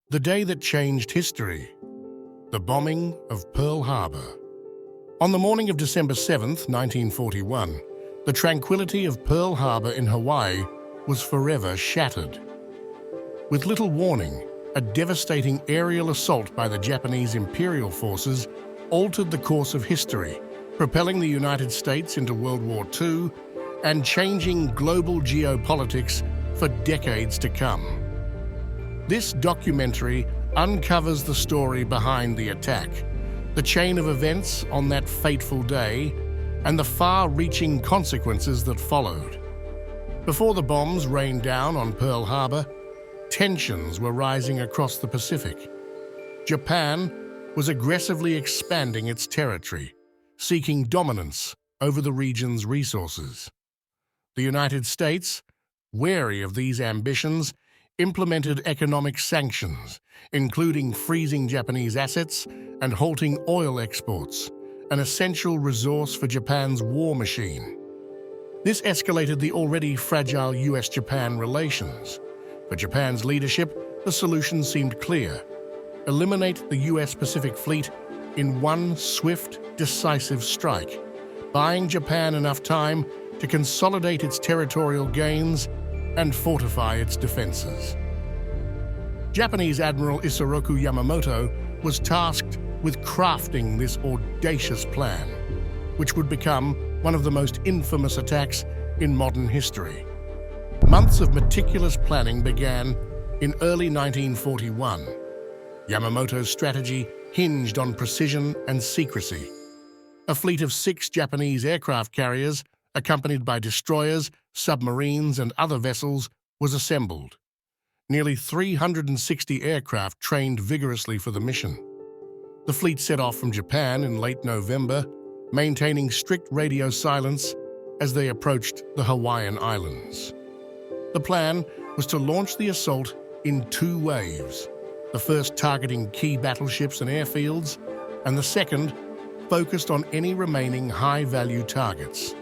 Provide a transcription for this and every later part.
The day that changed history. The bombing of Pearl Harbor. On the morning of December 7th, 1941, the tranquility of Pearl Harbor in Hawaii was forever shattered. With little warning, a devastating aerial assault by the Japanese imperial forces altered the course of history, propelling the United States into World War II and changing global geopolitics for decades to come. This documentary uncovers the story behind the attack, the chain of events on that fateful day, and the far-reaching consequences that followed. Before the bombs rained down on Pearl Harbor, tensions were rising across the Pacific. Japan was aggressively expanding its territory, seeking dominance over the region's resources. The United States, wary of these ambitions, implemented economic sanctions, including freezing Japanese assets and halting oil exports, an essential resource for Japan's war machine. This escalated the already fragile US-Japan relations. For Japan's leadership, the solution seemed clear: eliminate the US Pacific Fleet in one swift, decisive strike, buying Japan enough time to consolidate its territorial gains and fortify its defenses. Japanese Admiral Isoroku Yamamoto was tasked with crafting this audacious plan, which would become one of the most infamous attacks in modern history. Months of meticulous planning began in early 1941. Yamamoto's strategy hinged on precision and secrecy. A fleet of 6 Japanese aircraft carriers, accompanied by destroyers, submarines, and other vessels, was assembled. Nearly 360 aircraft trained vigorously for the mission. The fleet set off from Japan in late November, maintaining strict radio silence as they approached the Hawaiian Islands. The plan was to launch the assault in 2 waves, the first targeting key battleships and airfields, and the second focused on any remaining high-value targets.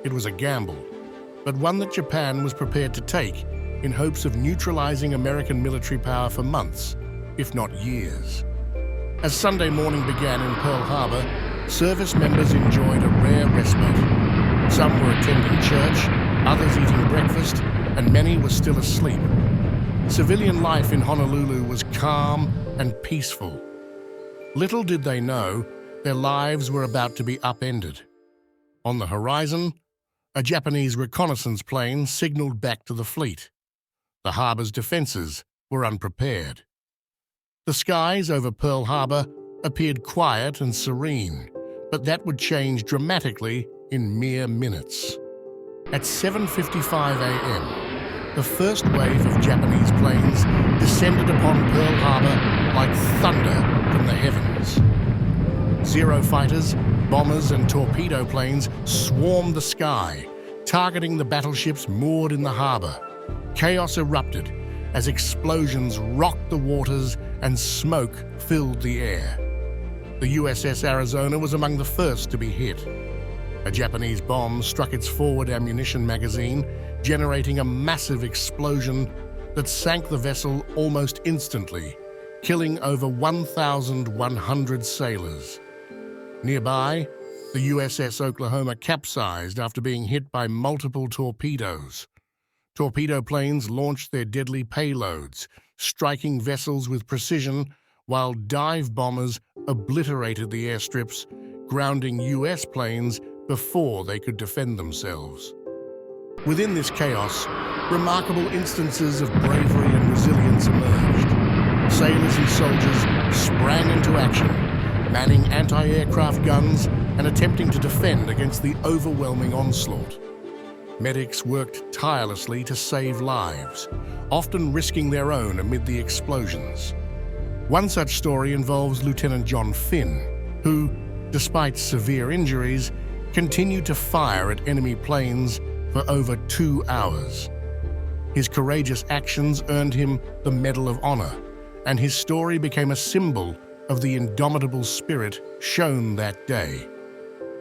It was a gamble, but one that Japan was prepared to take in hopes of neutralizing American military power for months, if not years. As Sunday morning began in Pearl Harbor, service members enjoyed a rare respite. Some were attending church, others eating breakfast, and many were still asleep. Civilian life in Honolulu was calm and peaceful. Little did they know their lives were about to be upended. On the horizon, a Japanese reconnaissance plane signaled back to the fleet. The harbor's defenses were unprepared. The skies over Pearl Harbor appeared quiet and serene, but that would change dramatically in mere minutes. At 7:55 a.m., the first wave of Japanese planes descended upon Pearl Harbor like thunder from the heavens. Zero fighters, bombers, and torpedo planes swarmed the sky, targeting the battleships moored in the harbor. Chaos erupted as explosions rocked the waters and smoke filled the air. The USS Arizona was among the first to be hit. A Japanese bomb struck its forward ammunition magazine, generating a massive explosion that sank the vessel almost instantly, killing over 1,100 sailors. Nearby, the USS Oklahoma capsized after being hit by multiple torpedoes. Torpedo planes launched their deadly payloads, striking vessels with precision, while dive bombers obliterated the airstrips, grounding US planes before they could defend themselves. Within this chaos, remarkable instances of bravery and resilience emerged. Sailors and soldiers sprang into action, manning anti-aircraft guns and attempting to defend against the overwhelming onslaught. Medics worked tirelessly to save lives, often risking their own amid the explosions. One such story involves Lieutenant John Finn, who, despite severe injuries, continued to fire at enemy planes for over 2 hours. His courageous actions earned him the Medal of Honor, and his story became a symbol of the indomitable spirit shown that day.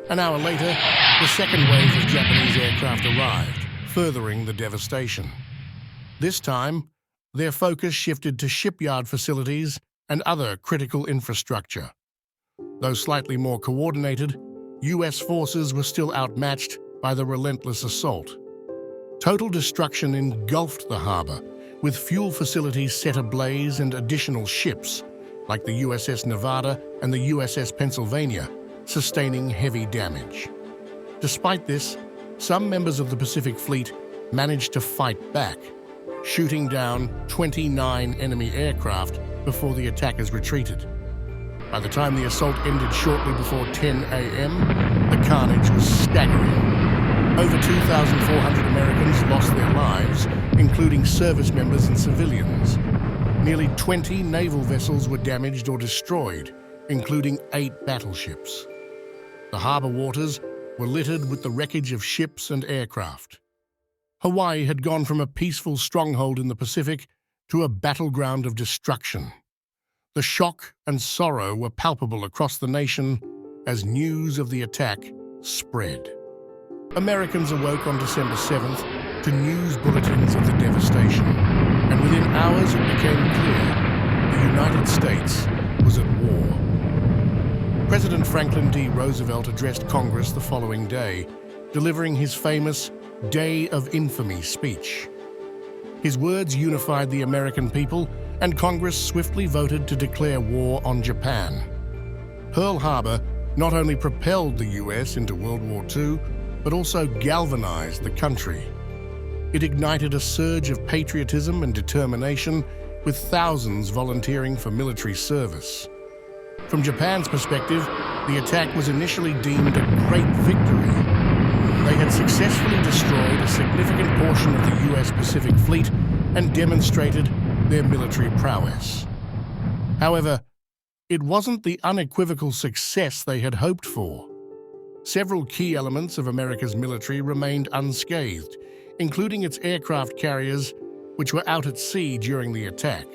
An hour later, the second wave of Japanese aircraft arrived, furthering the devastation. This time, their focus shifted to shipyard facilities and other critical infrastructure. Though slightly more coordinated, US forces were still outmatched by the relentless assault. Total destruction engulfed the harbor, with fuel facilities set ablaze and additional ships, like the USS Nevada and the USS Pennsylvania, sustaining heavy damage. Despite this, some members of the Pacific Fleet managed to fight back, shooting down 29 enemy aircraft before the attackers retreated. By the time the assault ended shortly before 10 a.m., the carnage was staggering. Over 2,400 Americans lost their lives, including service members and civilians. Nearly 20 naval vessels were damaged or destroyed, including 8 battleships. The harbor waters were littered with the wreckage of ships and aircraft. Hawaii had gone from a peaceful stronghold in the Pacific to a battleground of destruction. The shock and sorrow were palpable across the nation as news of the attack spread. Americans awoke on December 7th to news bulletins of the devastation, and within hours it became clear the United States was at war. President Franklin D. Roosevelt addressed Congress the following day, delivering his famous Day of Infamy speech. His words unified the American people, and Congress swiftly voted to declare war on Japan. Pearl Harbor not only propelled the US into World War II, but also galvanized the country. It ignited a surge of patriotism and determination, with thousands volunteering for military service. From Japan's perspective, the attack was initially deemed a great victory. They had successfully destroyed a significant portion of the US Pacific Fleet and demonstrated their military prowess. However, it wasn't the unequivocal success they had hoped for. Several key elements of America's military remained unscathed, including its aircraft carriers, which were out at sea during the attack.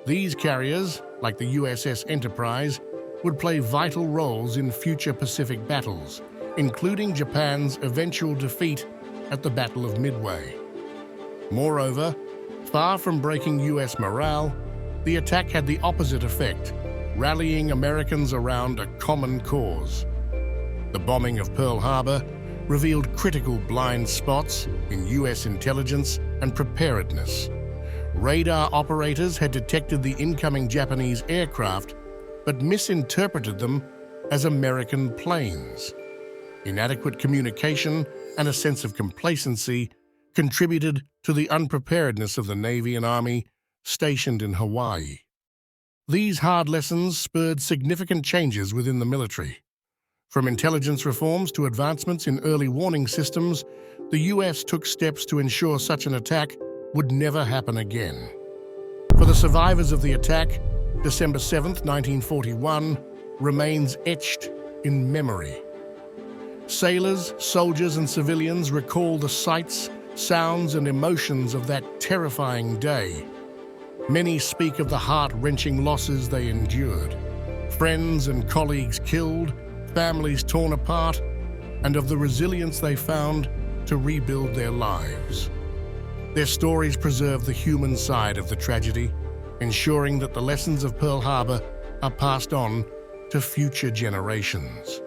These carriers, like the USS Enterprise, would play vital roles in future Pacific battles, including Japan's eventual defeat at the Battle of Midway. Moreover, far from breaking US morale, the attack had the opposite effect, rallying Americans around a common cause. The bombing of Pearl Harbor revealed critical blind spots in US intelligence and preparedness. Radar operators had detected the incoming Japanese aircraft, but misinterpreted them as American planes. Inadequate communication and a sense of complacency contributed to the unpreparedness of the Navy and Army stationed in Hawaii. These hard lessons spurred significant changes within the military. From intelligence reforms to advancements in early warning systems, the US took steps to ensure such an attack would never happen again. For the survivors of the attack, December 7, 1941, remains etched in memory. Sailors, soldiers, and civilians recall the sights, sounds, and emotions of that terrifying day. Many speak of the heart-wrenching losses they endured, friends and colleagues killed, families torn apart, and of the resilience they found to rebuild their lives. Their stories preserve the human side of the tragedy, ensuring that the lessons of Pearl Harbor are passed on to future generations.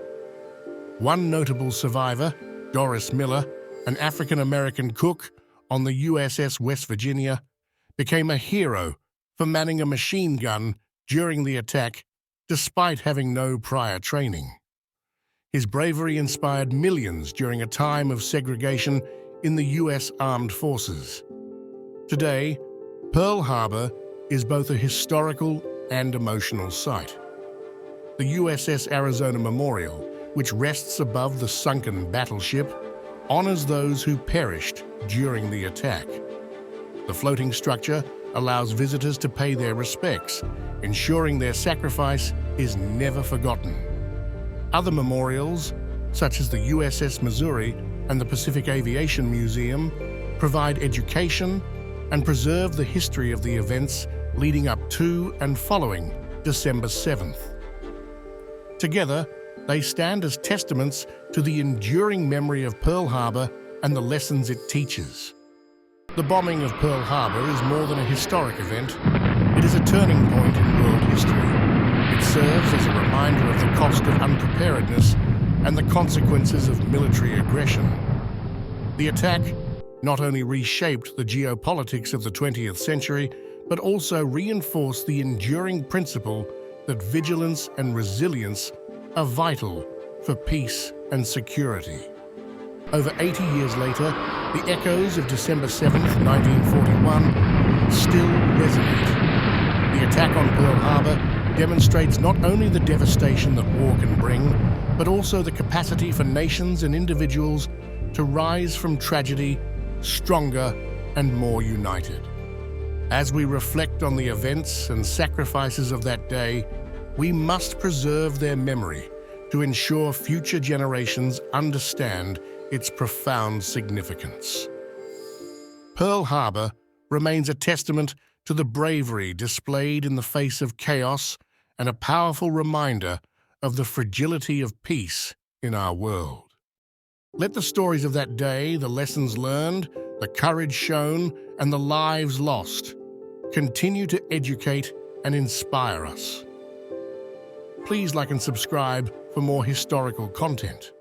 One notable survivor, Doris Miller, an African-American cook on the USS West Virginia, became a hero for manning a machine gun during the attack despite having no prior training. His bravery inspired millions during a time of segregation in the U.S. Armed Forces. Today, Pearl Harbor is both a historical and emotional site. The USS Arizona Memorial, which rests above the sunken battleship, honors those who perished during the attack. The floating structure allows visitors to pay their respects, ensuring their sacrifice is never forgotten. Other memorials, such as the USS Missouri and the Pacific Aviation Museum, provide education and preserve the history of the events leading up to and following December 7th. Together, they stand as testaments to the enduring memory of Pearl Harbor and the lessons it teaches. The bombing of Pearl Harbor is more than a historic event. It is a turning point in world history. It serves as a reminder of the cost of unpreparedness and the consequences of military aggression. The attack not only reshaped the geopolitics of the 20th century, but also reinforced the enduring principle that vigilance and resilience are vital for peace and security. Over 80 years later, the echoes of December 7, 1941 still resonate. The attack on Pearl Harbor demonstrates not only the devastation that war can bring, but also the capacity for nations and individuals to rise from tragedy stronger and more united. As we reflect on the events and sacrifices of that day, we must preserve their memory to ensure future generations understand its profound significance. Pearl Harbor remains a testament to the bravery displayed in the face of chaos and a powerful reminder of the fragility of peace in our world. Let the stories of that day, the lessons learned, the courage shown, and the lives lost continue to educate and inspire us. Please like and subscribe for more historical content.